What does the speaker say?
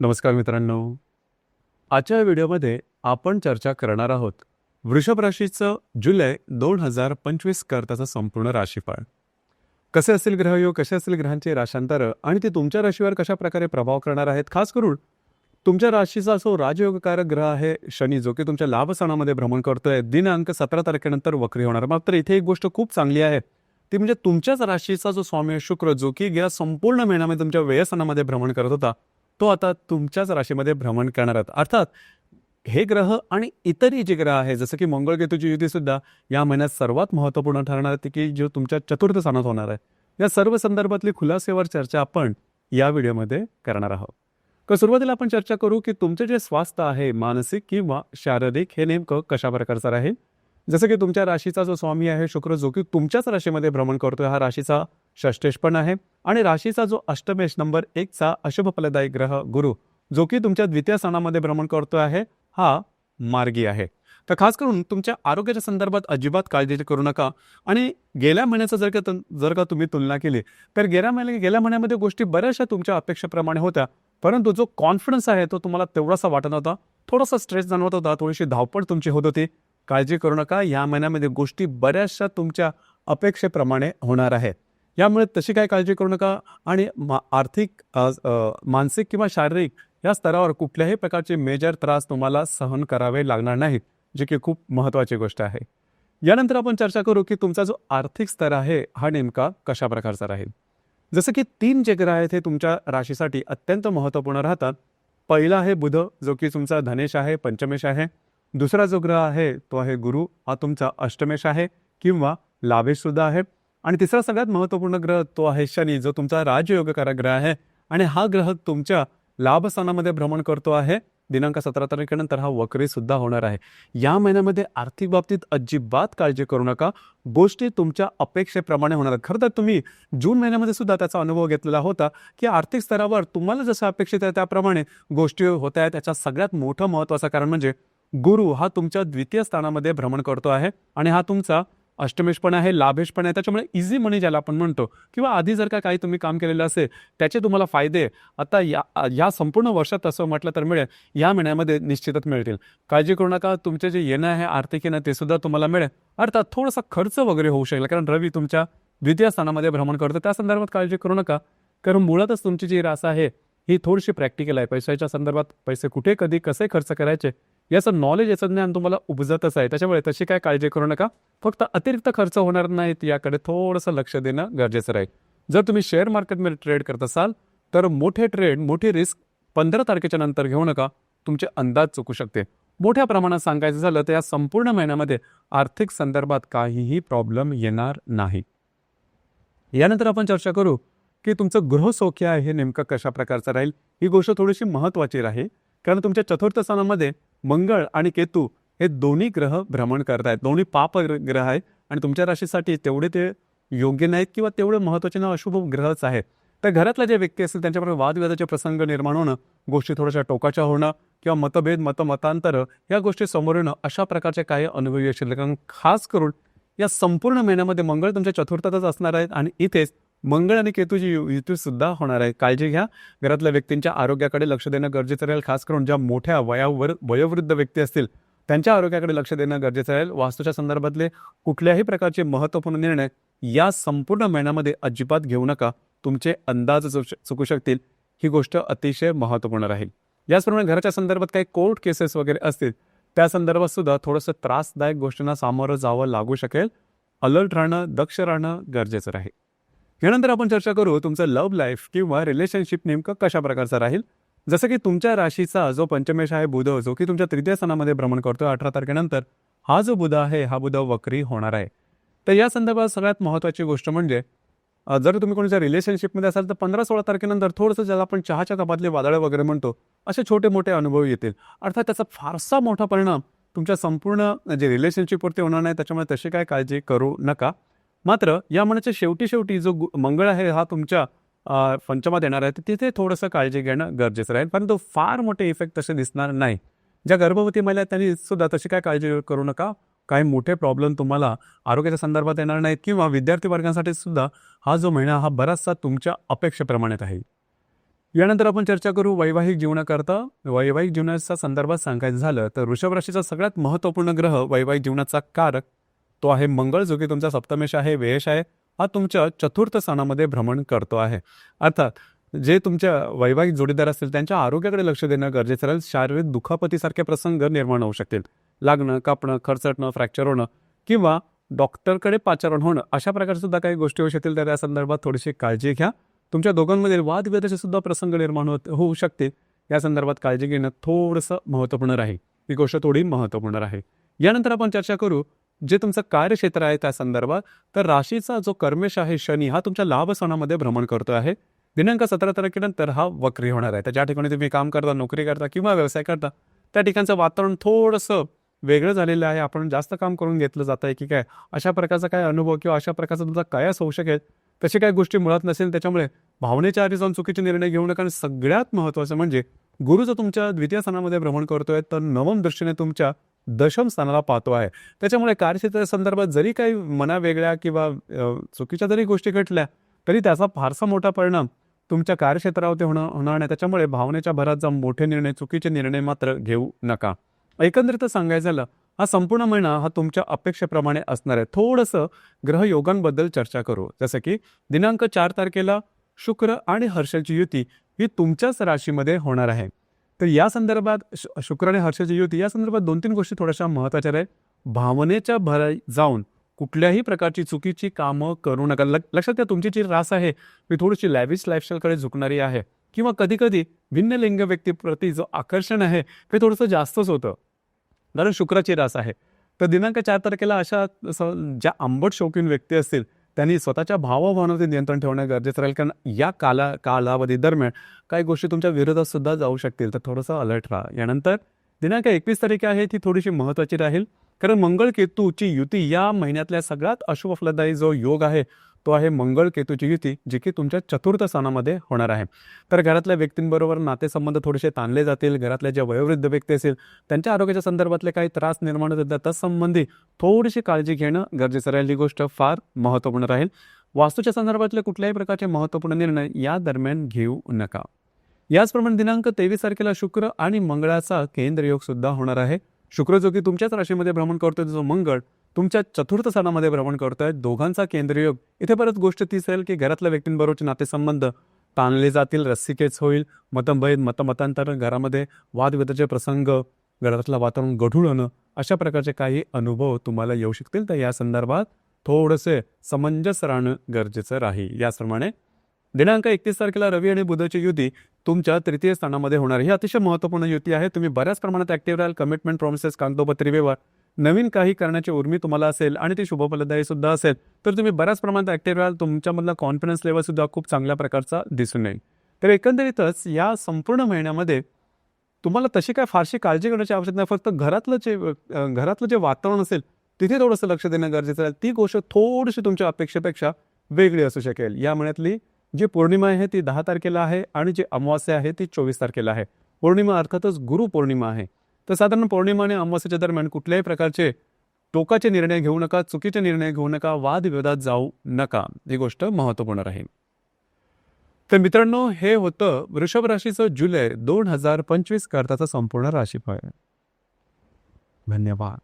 नमस्कार मित्रांनो. आजच्या व्हिडिओमध्ये आपण चर्चा करणार आहोत वृषभ राशीचं जुलै 2025 करताचं संपूर्ण राशीफळ. कसे असतील ग्रहयोग, कसे असतील ग्रहांचे राशांतर आणि ते तुमच्या राशीवर कशा प्रकारे प्रभाव करणार आहेत. खास करून तुमच्या राशीचा जो राजयोगकारक ग्रह आहे शनी, जो की तुमच्या लाभस्थानामध्ये भ्रमण करतोय, दिनांक 17 तारखेनंतर वक्री होणार. मात्र इथे एक गोष्ट खूप चांगली आहे, ती म्हणजे तुमच्याच राशीचा जो स्वामी शुक्र, जो की गेल्या संपूर्ण महिन्यामध्ये तुमच्या व्ययस्थानामध्ये भ्रमण करत होता, तो आता तुमच्याच राशीमध्ये भ्रमण करणार आहेत. अर्थात हे ग्रह आणि इतरही जे ग्रह आहे, जसं की मंगळ केतूची युती सुद्धा या महिन्यात सर्वात महत्त्वपूर्ण ठरणार आहे, की जो तुमच्या चतुर्थ स्थानात होणार आहे. या सर्व संदर्भातली खुलासेवर चर्चा आपण या व्हिडिओमध्ये करणार आहोत. तर सुरुवातीला आपण चर्चा करू की तुमचे जे स्वास्थ्य आहे, मानसिक किंवा शारीरिक, हे नेमकं कशा प्रकारचं राहील. जसं की तुमच्या राशीचा जो स्वामी आहे शुक्र, जो की तुमच्याच राशीमध्ये भ्रमण करतोय, हा राशीचा षष्ठेश पण आहे. आणि राशीचा जो अष्टमेश नंबर 1चा अशुभ फलदायी ग्रह गुरु, जो की तुमच्या द्वितीय स्थानामध्ये भ्रमण करतो आहे, हा मार्गी आहे. तर खास करून तुमच्या आरोग्याच्या संदर्भात अजिबात काळजी करू नका. आणि गेल्या महिन्याचं जर का तुम्ही तुलना केली तर गेल्या महिन्यामध्ये गोष्टी बऱ्याचशा तुमच्या अपेक्षेप्रमाणे होत्या, परंतु जो कॉन्फिडन्स आहे तो तुम्हाला तेवढासा वाटत होता, थोडासा स्ट्रेस जाणवत होता, थोडीशी धावपळ तुमची होत होती. काळजी करू नका, या महिन्यामध्ये गोष्टी बऱ्याचशा तुमच्या अपेक्षेप्रमाणे होणार आहेत. यामुळे तशी काय काळजी करू नका. आणि आर्थिक, मानसिक किंवा शारीरिक या स्तरावर कुठल्याही प्रकारचे मेजर त्रास तुम्हाला सहन करावे लागणार नाहीत, जे की खूप महत्त्वाची गोष्ट आहे. यानंतर आपण चर्चा करू की तुमचा जो आर्थिक स्तर आहे हा नेमका कशा प्रकारचा राहील. जसं की 3 जे ग्रह आहेत हे तुमच्या राशीसाठी अत्यंत महत्त्वपूर्ण राहतात. पहिला आहे बुध, जो की तुमचा धनेश आहे, पंचमेश आहे. दुसरा जो ग्रह आहे तो आहे गुरु, हा तुमचा अष्टमेश आहे किंवा लाभेश सुद्धा आहे. आणि तिसरा सगळ्यात महत्त्वपूर्ण ग्रह तो आहे शनी, जो तुमचा राजयोगकारक ग्रह आहे. आणि हा ग्रह तुमच्या लाभस्थानामध्ये भ्रमण करतो आहे. दिनांक 17 तारखेनंतर हा वक्री सुद्धा होणार आहे. या महिन्यामध्ये आर्थिक बाबतीत अजिबात काळजी करू नका, गोष्टी तुमच्या अपेक्षेप्रमाणे होणार आहेत. खरं तर तुम्ही जून महिन्यामध्ये सुद्धा त्याचा अनुभव घेतलेला होता की आर्थिक स्तरावर तुम्हाला जसं अपेक्षित आहे त्याप्रमाणे गोष्टी होत आहेत. त्याच्या सगळ्यात मोठं महत्त्वाचं कारण म्हणजे गुरु हा तुमच्या द्वितीय स्थानामध्ये भ्रमण करतो आहे आणि हा तुमचा अष्टमेश पण आहे, लाभेश पण आहे. त्याच्यामुळे इझी मनी ज्याला आपण म्हणतो, किंवा आधी जर का काही तुम्ही काम केलेलं असेल त्याचे तुम्हाला फायदे आता या संपूर्ण वर्षात असं म्हटलं तर मिळेल, या महिन्यामध्ये निश्चितच मिळतील. काळजी करू नका, तुमचे जे येणं आहे आर्थिक येणं ते सुद्धा तुम्हाला मिळेल. अर्थात थोडासा खर्च वगैरे होऊ शकेल, कारण रवी तुमच्या द्वितीय स्थानामध्ये भ्रमण करतो. त्या संदर्भात काळजी करू नका, कारण मुळातच तुमची जी रास आहे ही थोडीशी प्रॅक्टिकल आहे. पैशाच्या संदर्भात पैसे कुठे, कधी, कसे खर्च करायचे याचं नॉलेज, याचं ज्ञान तुम्हाला उपजतच आहे. त्याच्यामुळे तशी काय काळजी करू नका. फक्त अतिरिक्त खर्च होणार नाहीत याकडे थोडंसं लक्ष देणं गरजेचं राहील. जर तुम्ही शेअर मार्केटमध्ये ट्रेड करत असाल तर मोठे ट्रेड, मोठी रिस्क 15 तारखेच्या नंतर घेऊ नका, तुमचे अंदाज चुकू शकते. मोठ्या प्रमाणात सांगायचं झालं तर या संपूर्ण महिन्यामध्ये आर्थिक संदर्भात काहीही प्रॉब्लेम येणार नाही. यानंतर आपण चर्चा करू की तुमचं गृहसौख्य आहे हे नेमकं कशा प्रकारचं राहील. ही गोष्ट थोडीशी महत्त्वाची राहील, कारण तुमच्या चतुर्थ स्थानामध्ये मंगळ आणि केतू हे दोन्ही ग्रह भ्रमण करत आहेत. दोन्ही पाप ग्रह आहेत आणि तुमच्या राशीसाठी तेवढे ते योग्य नाहीत किंवा तेवढे महत्त्वाचे ना अशुभ ग्रहच आहेत. तर घरातल्या जे व्यक्ती असतील त्यांच्याबरोबर वादविवादाचे प्रसंग निर्माण होणं, गोष्टी थोड्याशा टोकाच्या होणं किंवा मतभेद, मतांतर या गोष्टी समोर येणं, अशा प्रकारचे काही अनुभव येतील. कारण खास करून या संपूर्ण महिन्यामध्ये मंगळ तुमच्या चतुर्थातच असणार आहेत आणि इथेच मंगळ आणि केतूची युती सुद्धा होणार आहे. काळजी घ्या, घरातल्या व्यक्तींच्या आरोग्याकडे लक्ष देणं गरजेचं राहील. खास करून ज्या मोठ्या वयोवृद्ध व्यक्ती असतील त्यांच्या आरोग्याकडे लक्ष देणं गरजेचं राहील. वास्तूच्या संदर्भातले कुठल्याही प्रकारचे महत्त्वपूर्ण निर्णय या संपूर्ण महिन्यामध्ये अजिबात घेऊ नका, तुमचे अंदाज चुकू शकतील. ही गोष्ट अतिशय महत्त्वपूर्ण राहील. याचप्रमाणे घराच्या संदर्भात काही कोर्ट केसेस वगैरे असतील त्या संदर्भात सुद्धा थोडंसं त्रासदायक गोष्टींना सामोरं जावं लागू शकेल. अलर्ट राहणं, दक्ष राहणं गरजेचं राहील. यानंतर आपण चर्चा करू तुमचं लव्ह लाईफ किंवा रिलेशनशिप नेमकं कशा प्रकारचं राहील. जसं की तुमच्या राशीचा जो पंचमेश आहे बुध, जो की तुमच्या तृतीय स्थानामध्ये भ्रमण करतो 18 तारखेनंतर, हा जो बुध आहे हा बुध वक्री होणार आहे. तर या संदर्भात सगळ्यात महत्त्वाची गोष्ट म्हणजे जर तुम्ही कोणाच्या रिलेशनशिपमध्ये असाल तर 15-16 तारखेनंतर थोडंसं ज्याला आपण चहाच्या कपातले वादळं वगैरे म्हणतो, असे छोटे मोठे अनुभव येतील. अर्थात त्याचा फारसा मोठा परिणाम तुमच्या संपूर्ण जे रिलेशनशिपवरती होणार नाही, त्याच्यामुळे तशी काय काळजी करू नका. मात्र या महिन्याच्या शेवटी जो मंगळ आहे हा तुमच्या पंचमात येणार आहे, तर तिथे थोडंसं काळजी घेणं गरजेचं राहील. परंतु फार मोठे इफेक्ट तसे दिसणार नाही. ज्या गर्भवती महिला आहेत त्यांनी सुद्धा तशी काय काळजी करू नका. काही मोठे प्रॉब्लेम तुम्हाला आरोग्याच्या संदर्भात येणार नाहीत किंवा विद्यार्थी वर्गांसाठी सुद्धा हा जो महिना हा बराचसा तुमच्या अपेक्षेप्रमाणे राहील. यानंतर आपण चर्चा करू वैवाहिक जीवनाकरता. वैवाहिक जीवनाच्या संदर्भात सांगायचं झालं तर वृषभ राशीचा सगळ्यात महत्त्वपूर्ण ग्रह वैवाहिक जीवनाचा कारक तो आहे मंगळ, जो की तुमचा सप्तमेश आहे, व्ययश आहे. हा तुमच्या चतुर्थ स्थानामध्ये भ्रमण करतो आहे. अर्थात जे तुमच्या वैवाहिक जोडीदार असतील त्यांच्या आरोग्याकडे लक्ष देणं गरजेचं राहील. शारीरिक दुखापतीसारखे प्रसंग निर्माण होऊ शकतील. लागणं, कापणं, खरचटणं, फ्रॅक्चर होणं किंवा डॉक्टरकडे पाचारण होणं अशा प्रकारच्या सुद्धा काही गोष्टी होऊ शकतील. तर या संदर्भात थोडीशी काळजी घ्या. तुमच्या दोघांमध्ये वादविवादाचे सुद्धा प्रसंग निर्माण होऊ शकतील. या संदर्भात काळजी घेणं थोडंसं महत्त्वपूर्ण राहील. ही गोष्ट थोडी महत्त्वपूर्ण आहे. यानंतर आपण चर्चा करू जे तुमचं कार्यक्षेत्र आहे त्या संदर्भात. तर राशीचा जो कर्मेश आहे शनी हा तुमच्या लाभ स्थानामध्ये भ्रमण करतो आहे. दिनांक 17 तारखेनंतर हा वक्री होणार आहे. तर ज्या ठिकाणी तुम्ही काम करता, नोकरी करता किंवा व्यवसाय करता त्या ठिकाणचं वातावरण थोडंसं वेगळं झालेलं आहे. आपण जास्त काम करून घेतलं जात आहे की काय, अशा प्रकारचा काय अनुभव किंवा अशा प्रकारचा तुमचा कयास होऊ शकेल. तशी काही गोष्टी मुळात नसेल. त्याच्यामुळे भावनेच्या आधी जाऊन चुकीचे निर्णय घेऊ नका. आणि सगळ्यात महत्त्वाचं म्हणजे गुरु जर तुमच्या द्वितीय स्थानामध्ये भ्रमण करतोय तर नवम दृष्टीने तुमच्या दशम स्थानाला पाहतो आहे. त्याच्यामुळे कार्यक्षेत्राच्या संदर्भात जरी काही मना वेगळ्या किंवा चुकीच्या जरी गोष्टी घडल्या तरी त्याचा फारसा मोठा परिणाम तुमच्या कार्यक्षेत्रावरती होणार नाही. त्याच्यामुळे भावनेच्या भरात जाऊन मोठे निर्णय, चुकीचे निर्णय मात्र घेऊ नका. एकंदरीत सांगायचं झालं हा संपूर्ण महिना हा तुमच्या अपेक्षेप्रमाणे असणार आहे. थोडंसं ग्रहयोगांबद्दल चर्चा करू. जसं की दिनांक 4 तारखेला शुक्र आणि हर्षची युती ही तुमच्याच राशीमध्ये होणार आहे. तर या संदर्भात शुक्र आणि हर्षची युती या संदर्भात 2-3 गोष्टी थोड्याशा महत्त्वाच्या आहेत. भावनेच्या भरात जाऊन कुठल्याही प्रकारची चुकीची कामं करू नका. लक्षात घ्या तुमची जी रास आहे ती थोडीशी लॅविश लाईफस्टाईलकडे झुकणारी आहे किंवा कधीकधी भिन्न लिंग व्यक्तीप्रती जो आकर्षण आहे ते थोडंसं जास्तच होतं, कारण शुक्राची रास आहे. तर दिनांक 4 तारखेला अशा ज्या आंबट शौकीन व्यक्ती असतील त्यांनी स्वतःच्या भावभावनावरती नियंत्रण ठेवणं गरजेचं राहील. कारण या कालावधी दरम्यान काही गोष्टी तुमच्या विरोधात सुद्धा जाऊ शकतील. तर थोडंसं अलर्ट राहा. यानंतर दिनांक 21 तारीख आहे ती थोडीशी महत्त्वाची राहील. कारण मंगळ केतूची युती या महिन्यातल्या सगळ्यात अशुभ फलदायी जो योग आहे तो आहे मंगळ केतूची युती, जी की तुमच्या चतुर्थ स्थानामध्ये होणार आहे. तर घरातल्या व्यक्तींबरोबर नातेसंबंध थोडेसे ताणले जातील. घरातल्या ज्या वयोवृद्ध व्यक्ती असतील त्यांच्या आरोग्याच्या संदर्भातले काही त्रास निर्माण होतात तत्संबंधी थोडीशी काळजी घेणं गरजेचं राहील. ही गोष्ट फार महत्त्वपूर्ण राहील. वास्तूच्या संदर्भातले कुठल्याही प्रकारचे महत्त्वपूर्ण निर्णय या दरम्यान घेऊ नका. याचप्रमाणे दिनांक 23 तारखेला शुक्र आणि मंगळाचा केंद्र योग सुद्धा होणार आहे. शुक्र जो की तुमच्याच राशीमध्ये भ्रमण करतोय, जो मंगळ तुमच्या चतुर्थ स्थानामध्ये भ्रमण करतोय. दोघांचा केंद्रयोग. इथे परत गोष्ट तीच राहील की घरातल्या व्यक्तींबरोबरचे नातेसंबंध ताणले जातील, रस्सीखेच होईल, मतभेद मतांतर, घरामध्ये वादविवादाचे प्रसंग, घरातलं वातावरण गढूळ होणं अशा प्रकारचे काही अनुभव तुम्हाला येऊ शकतील. तर या संदर्भात थोडंसे समंजस राहणं गरजेचं राहील. याचप्रमाणे दिनांक 31 तारखेला रवी आणि बुधाची युती तुमच्या तृतीय स्थानामध्ये होणार. ही अतिशय महत्त्वपूर्ण युती आहे. तुम्ही बऱ्याच प्रमाणात ऍक्टिव्ह राहाल. कमिटमेंट, प्रॉमिसेस, कागदोपत्री व्यवहार, नवीन काही करण्याची उर्मी तुम्हाला असेल आणि ती शुभफलदायी सुद्धा असेल तर तुम्ही बऱ्याच प्रमाणात ऍक्टिव्ह राहाल. तुमच्यामधला कॉन्फिडन्स लेवल सुद्धा खूप चांगल्या प्रकारचा दिसून येईल. तर एकंदरीतच या संपूर्ण महिन्यामध्ये तुम्हाला तशी काय फारशी काळजी करण्याची आवश्यकता नाही. फक्त घरातलं जे वातावरण असेल तिथे थोडंसं लक्ष देणं गरजेचं आहे. ती गोष्ट थोडीशी तुमच्या अपेक्षेपेक्षा वेगळी असू शकेल. या महिन्यातली जी पौर्णिमा आहे ती 10 तारखेला आहे आणि जी अमावास्या आहे ती 24 तारखेला आहे. पौर्णिमा अर्थातच गुरु पौर्णिमा आहे. तर साधारण पौर्णिमा आणि अमावास्येच्या दरम्यान कुठल्याही प्रकारचे टोकाचे निर्णय घेऊ नका, चुकीचे निर्णय घेऊ नका, वादविवादात जाऊ नका. ही गोष्ट महत्त्वपूर्ण राहील. तर मित्रांनो हे होतं वृषभ राशीचं जुलै 2025 करताचं संपूर्ण राशीफळ. धन्यवाद.